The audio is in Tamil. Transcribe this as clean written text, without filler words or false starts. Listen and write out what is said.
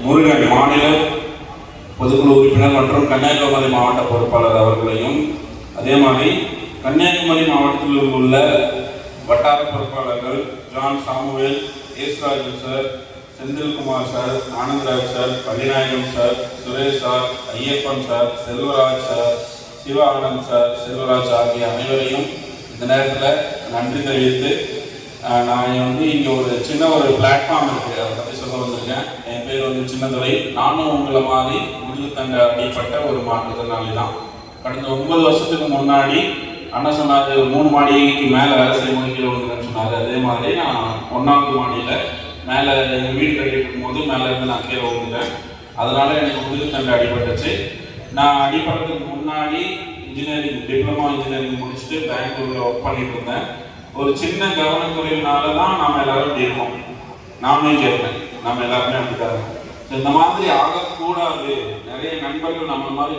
முருகன் மாநில பொதுக்குழு உறுப்பினர் மற்றும் கன்னியாகுமரி மாவட்ட பொறுப்பாளர் அவர்களையும், அதே மாதிரி கன்னியாகுமரி மாவட்டத்தில் உள்ள வட்டார பொறுப்பாளர்கள் John Samuel, Yesurajan sir, Senthilkumar sir, Anandraj sir, Pallinayagam sir, Suresh sir, Ayyappan sir, Selvaraj sir, Siva Anand sir, Selvaraj ஆகிய அனைவரையும் இந்த நேரத்தில் நன்றி தெரிவித்து, நான் இங்கே ஒரு சின்ன ஒரு பிளாட்ஃபார்ம் இருக்குது, அதை பற்றி சொல்ல வந்திருக்கேன். என் பேர் சின்னதுரை. நானும் உங்களை மாதிரி முதுகுத்தண்டு அடிப்பட்ட ஒரு மாற்றுத்திறனாளி தான். கடந்த 9 வருஷத்துக்கு முன்னாடி அண்ணன் சொன்னார் 3 மாடிக்கு மேலே வேலை செய்ய முடிக்கல விழுந்துன்னு சொன்னார். அதே மாதிரி நான் 1ஆவது மாடியில் மேலே எங்கள் வீடு கட்டிட்டு இருக்கும்போது மேலே இருந்து நான் கீழே விழுந்துட்டேன். அதனால் எனக்கு முதுகுத்தண்டு அடிபட்டுச்சு. நான் அடிபடுறதுக்கு முன்னாடி டிப்ளமோ இன்ஜினியரிங் முடிச்சுட்டு பெங்களூரில் ஒர்க் பண்ணிட்டு இருந்தேன். ஒரு சின்ன கவனக்குறைவினால தான் நாம் எல்லாரும் இப்படி இருக்கோம். நானே கேட்பேன், நம்ம எல்லாருமே அப்படிதான். இந்த மாதிரி ஆகக்கூடாது. நிறைய நண்பர்கள் நம்ம மாதிரி